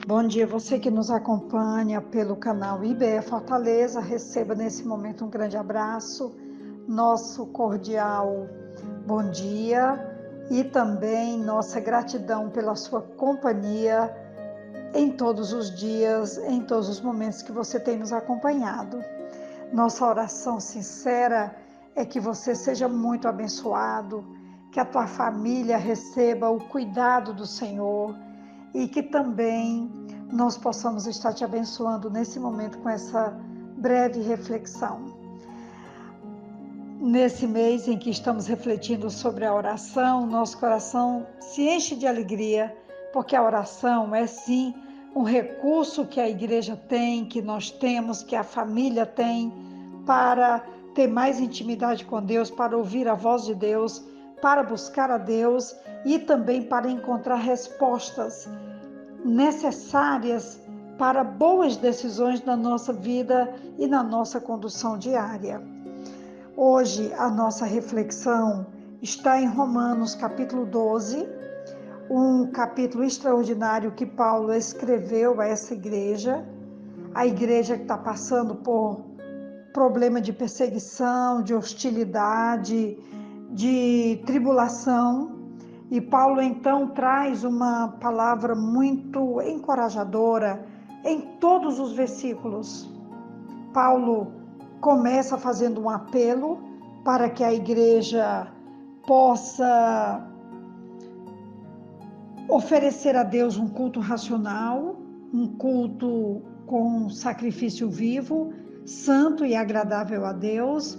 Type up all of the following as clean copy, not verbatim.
Bom dia, você que nos acompanha pelo canal IBE Fortaleza, receba nesse momento um grande abraço, nosso cordial bom dia e também nossa gratidão pela sua companhia em todos os dias, em todos os momentos que você tem nos acompanhado. Nossa oração sincera é que você seja muito abençoado, que a tua família receba o cuidado do Senhor e que também nós possamos estar te abençoando nesse momento com essa breve reflexão. Nesse mês em que estamos refletindo sobre a oração, nosso coração se enche de alegria, porque a oração é sim um recurso que a igreja tem, que nós temos, que a família tem, para ter mais intimidade com Deus, para ouvir a voz de Deus, para buscar a Deus e também para encontrar respostas necessárias para boas decisões na nossa vida e na nossa condução diária. Hoje a nossa reflexão está em Romanos capítulo 12, um capítulo extraordinário que Paulo escreveu a essa igreja, a igreja que está passando por problema de perseguição, de hostilidade, de tribulação. E Paulo então traz uma palavra muito encorajadora em todos os versículos. Paulo começa fazendo um apelo para que a igreja possa oferecer a Deus um culto racional, um culto com sacrifício vivo, santo e agradável a Deus.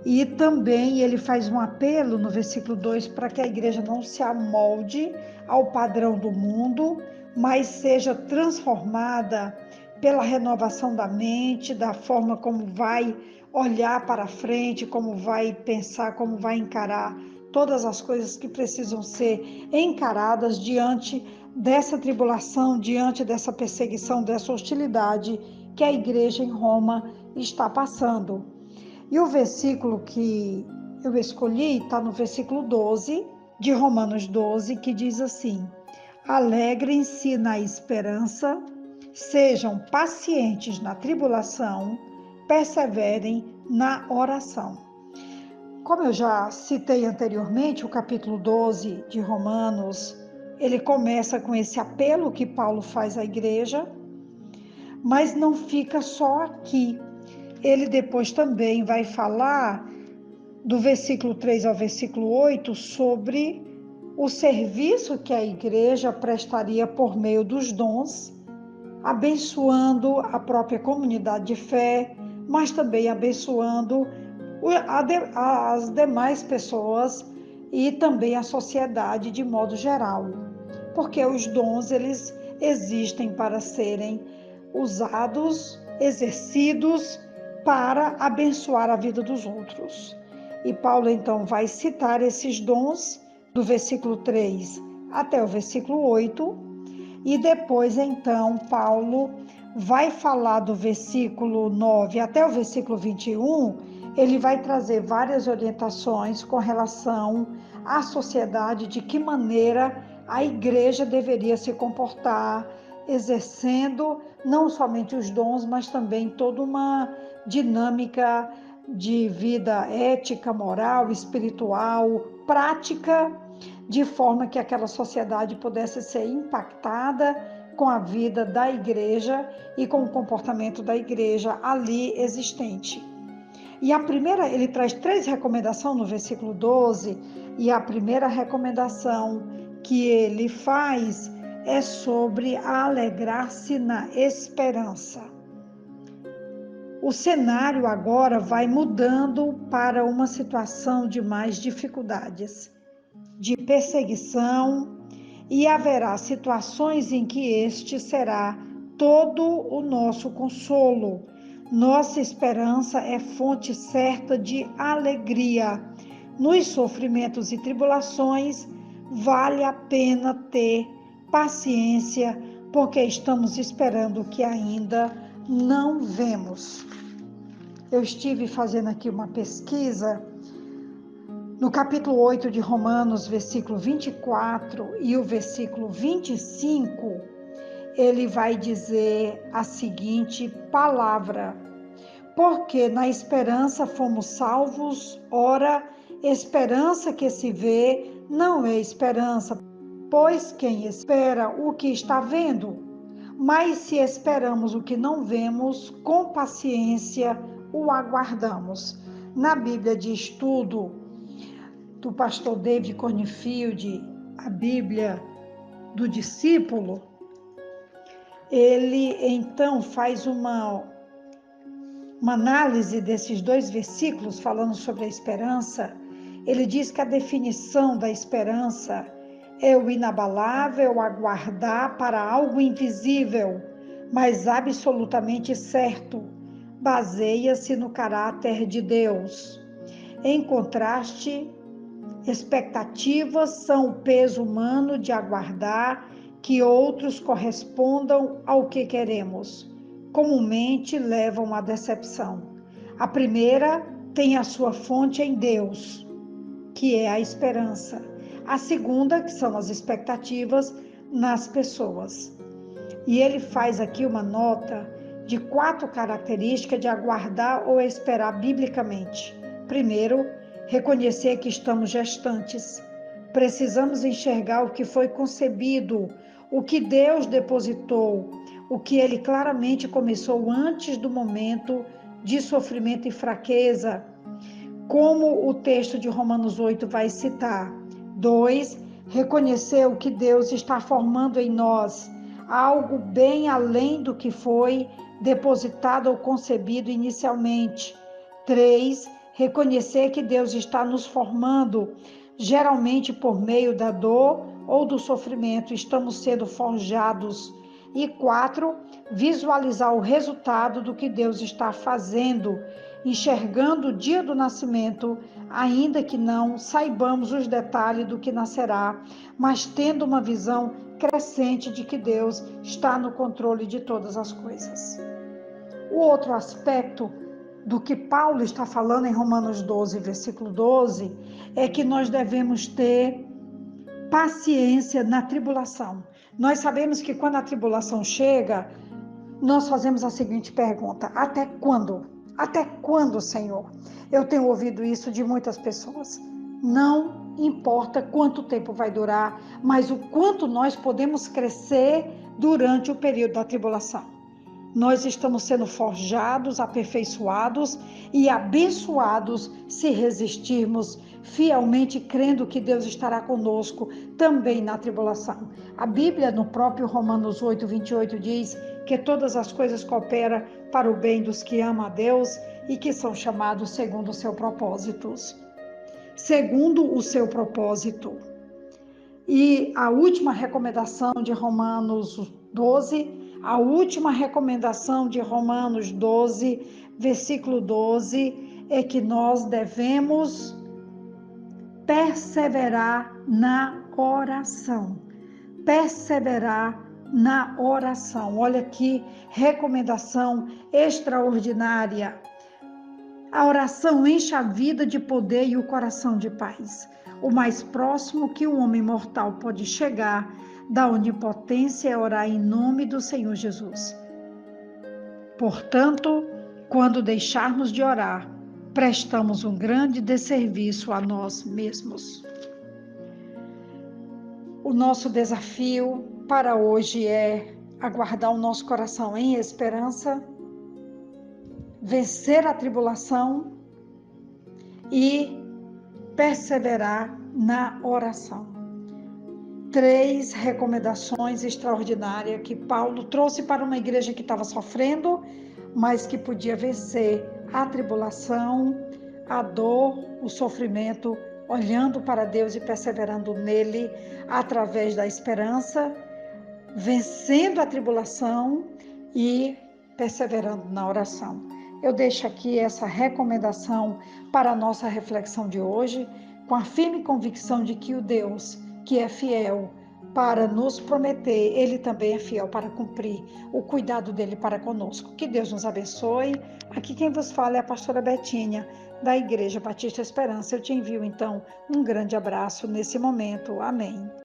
E também ele faz um apelo no versículo 2 para que a igreja não se amolde ao padrão do mundo, mas seja transformada pela renovação da mente, da forma como vai olhar para frente, como vai pensar, como vai encarar todas as coisas que precisam ser encaradas diante dessa tribulação, diante dessa perseguição, dessa hostilidade que a igreja em Roma está passando. E o versículo que eu escolhi está no versículo 12, de Romanos 12, que diz assim: alegrem-se na esperança, sejam pacientes na tribulação, perseverem na oração. Como eu já citei anteriormente, o capítulo 12 de Romanos, ele começa com esse apelo que Paulo faz à igreja, mas não fica só aqui. Ele depois também vai falar, do versículo 3 ao versículo 8, sobre o serviço que a igreja prestaria por meio dos dons, abençoando a própria comunidade de fé, mas também abençoando as demais pessoas e também a sociedade de modo geral. Porque os dons, eles existem para serem usados, exercidos, para abençoar a vida dos outros. E Paulo então vai citar esses dons do versículo 3 até o versículo 8, e depois então Paulo vai falar do versículo 9 até o versículo 21, ele vai trazer várias orientações com relação à sociedade, de que maneira a igreja deveria se comportar, exercendo não somente os dons, mas também toda uma dinâmica de vida ética, moral, espiritual, prática, de forma que aquela sociedade pudesse ser impactada com a vida da igreja e com o comportamento da igreja ali existente. E ele traz 3 recomendações no versículo 12, e a primeira recomendação que ele faz é sobre alegrar-se na esperança. O cenário agora vai mudando para uma situação de mais dificuldades, de perseguição, e haverá situações em que este será todo o nosso consolo. Nossa esperança é fonte certa de alegria. Nos sofrimentos e tribulações, vale a pena ter paciência, porque estamos esperando o que ainda não vemos. Eu estive fazendo aqui uma pesquisa no capítulo 8 de Romanos, versículo 24 e o versículo 25, ele vai dizer a seguinte palavra: porque na esperança fomos salvos, ora, esperança que se vê não é esperança, pois quem espera o que está vendo? Mas se esperamos o que não vemos, com paciência o aguardamos. Na Bíblia de Estudo, do pastor David Cornfield, a Bíblia do discípulo, ele então faz uma análise desses dois versículos falando sobre a esperança. Ele diz que a definição da esperança é o inabalável aguardar para algo invisível, mas absolutamente certo. Baseia-se no caráter de Deus. Em contraste, expectativas são o peso humano de aguardar que outros correspondam ao que queremos. Comumente levam à decepção. A primeira tem a sua fonte em Deus, que é a esperança. A segunda, que são as expectativas, nas pessoas. E ele faz aqui uma nota de 4 características de aguardar ou esperar biblicamente. Primeiro, reconhecer que estamos gestantes. Precisamos enxergar o que foi concebido, o que Deus depositou, o que ele claramente começou antes do momento de sofrimento e fraqueza, como o texto de Romanos 8 vai citar. 2, reconhecer o que Deus está formando em nós, algo bem além do que foi depositado ou concebido inicialmente. 3, reconhecer que Deus está nos formando, geralmente por meio da dor ou do sofrimento, estamos sendo forjados. E 4, visualizar o resultado do que Deus está fazendo, enxergando o dia do nascimento, ainda que não saibamos os detalhes do que nascerá, mas tendo uma visão crescente de que Deus está no controle de todas as coisas. O outro aspecto do que Paulo está falando em Romanos 12, versículo 12, é que nós devemos ter paciência na tribulação. Nós sabemos que quando a tribulação chega, nós fazemos a seguinte pergunta: até quando? Até quando, Senhor? Eu tenho ouvido isso de muitas pessoas. Não importa quanto tempo vai durar, mas o quanto nós podemos crescer durante o período da tribulação. Nós estamos sendo forjados, aperfeiçoados e abençoados se resistirmos fielmente, crendo que Deus estará conosco também na tribulação. A Bíblia, no próprio Romanos 8, 28, diz que todas as coisas cooperam para o bem dos que amam a Deus e que são chamados segundo o seu propósito. Segundo o seu propósito. E a última recomendação de Romanos 12, a última recomendação de Romanos 12, versículo 12, é que nós devemos perseverar na oração. Perseverar na oração. Olha que recomendação extraordinária. A oração enche a vida de poder e o coração de paz. O mais próximo que um homem mortal pode chegar da onipotência é orar em nome do Senhor Jesus. Portanto, quando deixarmos de orar, prestamos um grande desserviço a nós mesmos. O nosso desafio para hoje é aguardar o nosso coração em esperança, vencer a tribulação e perseverar na oração. 3 recomendações extraordinárias que Paulo trouxe para uma igreja que estava sofrendo, mas que podia vencer a tribulação, a dor, o sofrimento, olhando para Deus e perseverando nele através da esperança, vencendo a tribulação e perseverando na oração. Eu deixo aqui essa recomendação para a nossa reflexão de hoje, com a firme convicção de que o Deus que é fiel para nos prometer, Ele também é fiel para cumprir o cuidado dele para conosco. Que Deus nos abençoe. Aqui quem vos fala é a pastora Betinha, da Igreja Batista Esperança. Eu te envio, então, um grande abraço nesse momento. Amém.